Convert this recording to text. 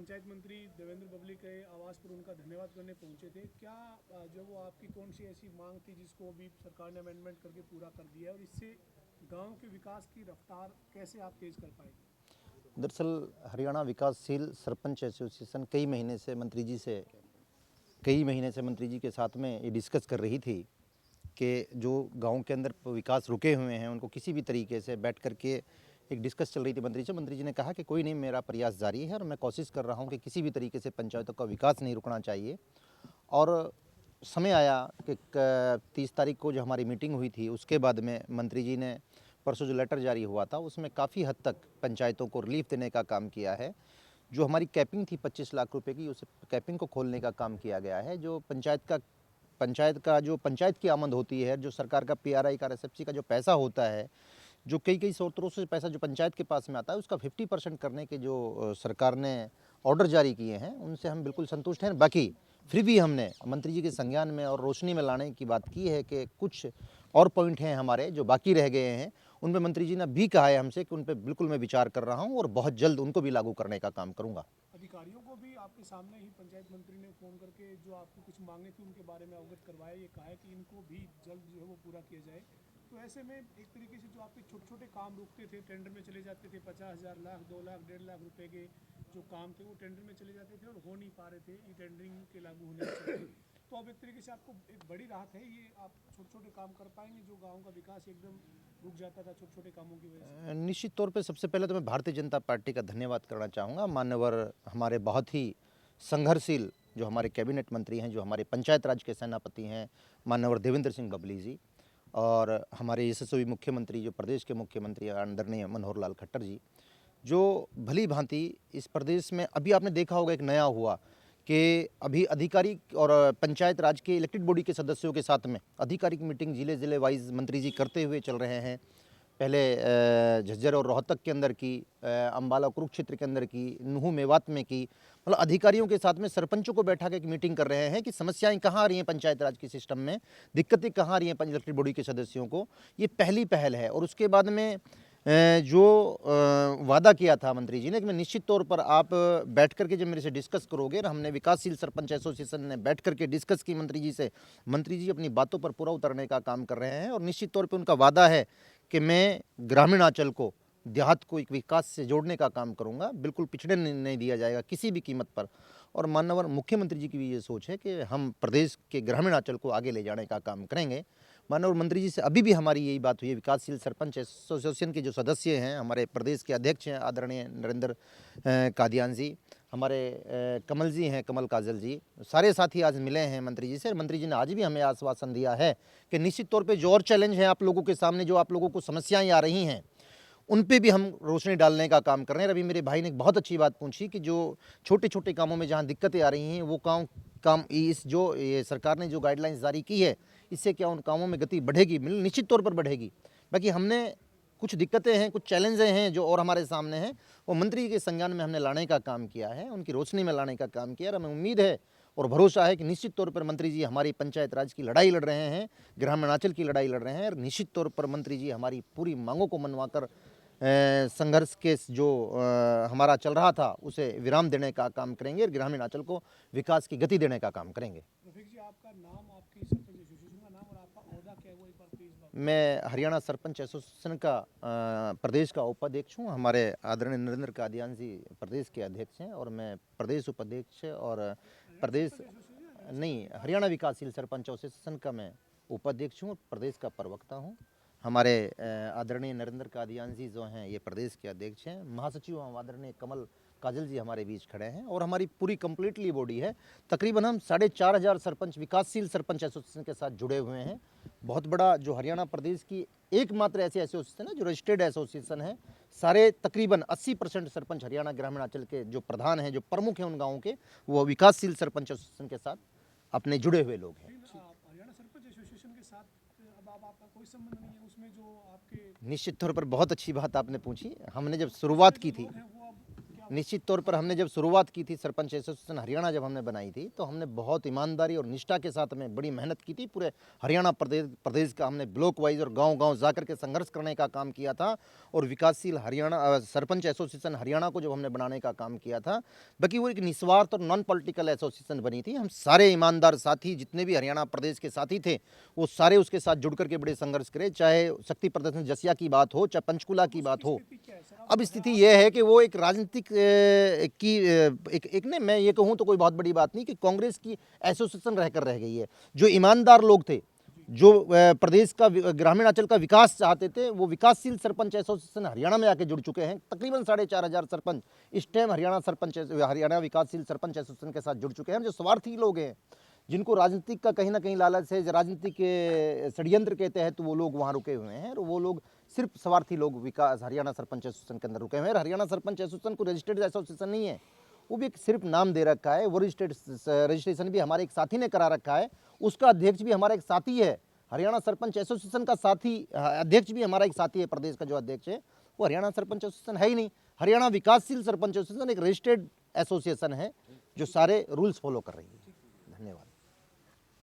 पंचायत मंत्री देवेंद्र बबली के आवास पर उनका धन्यवाद करने पहुंचे थे। क्या जो वो आपकी कौन सी ऐसी मांग थी जिसको अभी सरकार ने अमेंडमेंट करके पूरा कर दिया है, और इससे गांव के विकास की रफ्तार कैसे आप तेज कर पाएंगे? दरअसल हरियाणा विकासशील सरपंच एसोसिएशन कई महीने से मंत्री जी के साथ में ये डिस्कस कर रही थी कि जो गांव के अंदर विकास रुके हुए हैं उनको किसी भी तरीके से बैठ करके एक डिस्कस चल रही थी मंत्री जी। मंत्री जी ने कहा कि कोई नहीं, मेरा प्रयास जारी है और मैं कोशिश कर रहा हूं कि किसी भी तरीके से पंचायतों का विकास नहीं रुकना चाहिए। और समय आया कि 30 तारीख को जो हमारी मीटिंग हुई थी उसके बाद में मंत्री जी ने परसों जो लेटर जारी हुआ था उसमें काफ़ी हद तक पंचायतों को रिलीफ देने का काम किया है। जो हमारी कैपिंग थी 25 लाख रुपए की, उस कैपिंग को खोलने का काम किया गया है। जो पंचायत की आमद होती है, जो सरकार का पीआरआई का RSFC का जो पैसा होता है, जो कई स्रोतों से पैसा जो पंचायत के पास में आता है, उसका 50% करने के जो सरकार ने ऑर्डर जारी किए हैं उनसे हम बिल्कुल संतुष्ट हैं। बाकी फिर भी हमने मंत्री जी के संज्ञान में और रोशनी में लाने की बात की है कि कुछ और पॉइंट हैं हमारे जो बाकी रह गए हैं, उन पे मंत्री जी ने भी कहा है हमसे कि उन पे बिल्कुल मैं विचार कर रहा हूं और बहुत जल्द उनको भी लागू करने का काम करूंगा। अधिकारियों को भी आपके सामने ही पंचायत मंत्री ने फ़ोन करके जो आपकी कुछ मांगे थी उनके बारे में अवगत करवाया, ये कहा है कि इनको भी जल्द जो है वो पूरा किया जाए। तो ऐसे में एक तरीके से जो आपके छोटे छोटे काम रुकते थे, टेंडर में चले जाते थे, 50,000 लाख 2 लाख 1.5 लाख रुपए के जो काम थे वो टेंडर में चले जाते थे और हो नहीं पा रहे थे ई टेंडरिंग के लागू होने से पहले। तो अब एक तरीके से आपको एक बड़ी राहत है, ये आप छोटे छोटे काम कर पाएंगे जो गाँव का विकास एकदम रुक जाता था छोटे छोटे कामों की वजह से। निश्चित तौर पे सबसे पहले तो मैं भारतीय जनता पार्टी का धन्यवाद करना चाहूँगा। मान्यवर हमारे बहुत ही संघर्षशील जो हमारे कैबिनेट मंत्री हैं, जो हमारे पंचायत राज के सेनापति हैं, मान्यवर देवेंद्र सिंह बबली जी, और हमारे यशस्वी मुख्यमंत्री जो प्रदेश के मुख्यमंत्री आदरणीय मनोहर लाल खट्टर जी, जो भली भांति इस प्रदेश में अभी आपने देखा होगा एक नया हुआ कि अभी अधिकारी और पंचायत राज के इलेक्टेड बॉडी के सदस्यों के साथ में आधिकारिक मीटिंग जिले वाइज मंत्री जी करते हुए चल रहे हैं। पहले झज्जर और रोहतक के अंदर की, अम्बाला कुरुक्षेत्र के अंदर की, नुहू मेवात में की, मतलब अधिकारियों के साथ में सरपंचों को बैठा के एक मीटिंग कर रहे हैं कि समस्याएं कहाँ आ रही हैं पंचायत राज के सिस्टम में, दिक्कतें कहाँ आ रही हैं इलेक्टेड बॉडी के सदस्यों को। ये पहली पहल है। और उसके बाद में जो वादा किया था मंत्री जी ने कि मैं निश्चित तौर पर आप बैठ करके जब मेरे से डिस्कस करोगे, और हमने विकासशील सरपंच एसोसिएशन ने बैठ करके डिस्कस की मंत्री जी से, मंत्री जी अपनी बातों पर पूरा उतरने का काम कर रहे हैं। और निश्चित तौर पर उनका वादा है कि मैं ग्रामीण अंचल को, देहात को एक विकास से जोड़ने का काम करूंगा, बिल्कुल पिछड़े नहीं दिया जाएगा किसी भी कीमत पर। और माननीय मुख्यमंत्री जी की भी ये सोच है कि हम प्रदेश के ग्रामीण अंचल को आगे ले जाने का काम करेंगे। माननीय मंत्री जी से अभी भी हमारी यही बात हुई है। विकासशील सरपंच एसोसिएशन के जो सदस्य हैं, हमारे प्रदेश के अध्यक्ष हैं आदरणीय नरेंद्र कादियान जी, हमारे कमल जी हैं, कमल काजल जी, सारे साथी आज मिले हैं मंत्री जी से। मंत्री जी ने आज भी हमें आश्वासन दिया है कि निश्चित तौर पे जो और चैलेंज है आप लोगों के सामने, जो आप लोगों को समस्याएं आ रही हैं, उन पे भी हम रोशनी डालने का काम कर रहे हैं। अभी मेरे भाई ने एक बहुत अच्छी बात पूछी कि जो छोटे छोटे कामों में जहाँ दिक्कतें आ रही हैं वो काम इस जो ये सरकार ने जो गाइडलाइंस जारी की है, इससे क्या उन कामों में गति बढ़ेगी? निश्चित तौर पर बढ़ेगी। बाकी हमने कुछ दिक्कतें हैं, कुछ चैलेंजें हैं जो और हमारे सामने हैं, वो मंत्री के संज्ञान में हमने लाने का काम किया है, उनकी रोशनी में लाने का काम किया। और हमें उम्मीद है और भरोसा है कि निश्चित तौर पर मंत्री जी हमारी पंचायत राज की लड़ाई लड़ रहे हैं, ग्रामीण अंचल की लड़ाई लड़ रहे हैं, और निश्चित तौर पर मंत्री जी हमारी पूरी मांगों को मनवाकर संघर्ष के जो हमारा चल रहा था उसे विराम देने का काम करेंगे और ग्रामीण अंचल को विकास की गति देने का काम करेंगे। रफीक जी, आपका नाम, आपकी सरपंच एसोसिएशन का नाम और आपका ओहदा क्या है वो एक बार प्लीज बात। मैं हरियाणा सरपंच एसोसिएशन का प्रदेश का उपाध्यक्ष हूँ। हमारे आदरणीय नरेंद्र कादियान जी प्रदेश के अध्यक्ष हैं और मैं प्रदेश उपाध्यक्ष और प्रदेश नहीं, हरियाणा विकासशील सरपंच एसोसिएशन का मैं उपाध्यक्ष हूँ और प्रदेश का प्रवक्ता हूँ। हमारे आदरणीय नरेंद्र कादियान जी जो हैं ये प्रदेश के अध्यक्ष हैं। महासचिव हम आदरणीय कमल काजल जी हमारे बीच खड़े हैं और हमारी पूरी कंप्लीटली बॉडी है। तकरीबन हम 4,500 सरपंच विकासशील सरपंच एसोसिएशन के साथ जुड़े हुए हैं। बहुत बड़ा जो हरियाणा प्रदेश की एकमात्र ऐसी एसोसिएशन है जो रजिस्टर्ड एसोसिएशन है। सारे तकरीबन 80% सरपंच हरियाणा ग्रामीण अंचल के जो प्रधान हैं, जो प्रमुख हैं उन गाँवों के, वो विकासशील सरपंच एसोसिएशन के साथ अपने जुड़े हुए लोग हैं। हरियाणा सरपंच एसोसिएशन के साथ अब आपका कोई संबंध नहीं है उसमें, जो आपके निश्चित तौर पर बहुत अच्छी बात आपने पूछी। हमने जब शुरुआत की थी, लोग हैं वो अब क्या निश्चित तौर पर हमने जब शुरुआत की थी सरपंच एसोसिएशन हरियाणा जब हमने बनाई थी तो हमने बहुत ईमानदारी और निष्ठा के साथ में बड़ी मेहनत की थी। पूरे हरियाणा प्रदेश का हमने ब्लॉक वाइज और गांव-गांव जाकर के संघर्ष करने का काम किया था और विकासशील हरियाणा सरपंच एसोसिएशन हरियाणा को जब हमने बनाने का काम किया था, बाकी वो एक निस्वार्थ और नॉन पॉलिटिकल एसोसिएशन बनी थी। हम सारे ईमानदार साथी जितने भी हरियाणा प्रदेश के साथी थे वो सारे उसके साथ जुड़ करके बड़े संघर्ष करे, चाहे शक्ति प्रदर्शन जसिया की बात हो, चाहे पंचकुला की बात हो। अब स्थिति यह है कि वो एक राजनीतिक की एक ने मैं ये कहूँ तो कोई बहुत बड़ी बात नहीं कि कांग्रेस की एसोसिएशन रहकर रह गई है। जो ईमानदार लोग थे, जो प्रदेश का ग्रामीण अंचल का विकास चाहते थे, वो विकासशील सरपंच एसोसिएशन हरियाणा में आके जुड़ चुके हैं। तकरीबन 4,500 सरपंच इस टाइम हरियाणा विकासशील सरपंच एसोसिएशन के साथ जुड़ चुके हैं। जो स्वार्थी लोग हैं, जिनको राजनीतिक का कहीं ना कहीं लालच है, राजनीतिक के षड्यंत्र के तहत वो लोग वहाँ रुके हुए हैं और वो लोग सिर्फ स्वार्थी लोग विकास हरियाणा सरपंच एसोसिएशन के अंदर रुके हुए हैं। हरियाणा सरपंच एसोसिएशन को रजिस्टर्ड एसोसिएशन नहीं है, वो भी एक सिर्फ नाम दे रखा है। वो रजिस्ट्रेशन भी हमारे एक साथी ने करा रखा है, उसका अध्यक्ष भी हमारा एक साथी है। हरियाणा सरपंच एसोसिएशन का साथी अध्यक्ष भी हमारा एक साथी है। प्रदेश का जो अध्यक्ष है वो हरियाणा सरपंच एसोसिएशन है ही नहीं। हरियाणा विकासशील सरपंच एसोसिएशन एक रजिस्टर्ड एसोसिएशन है जो सारे रूल्स फॉलो कर रही है। धन्यवाद।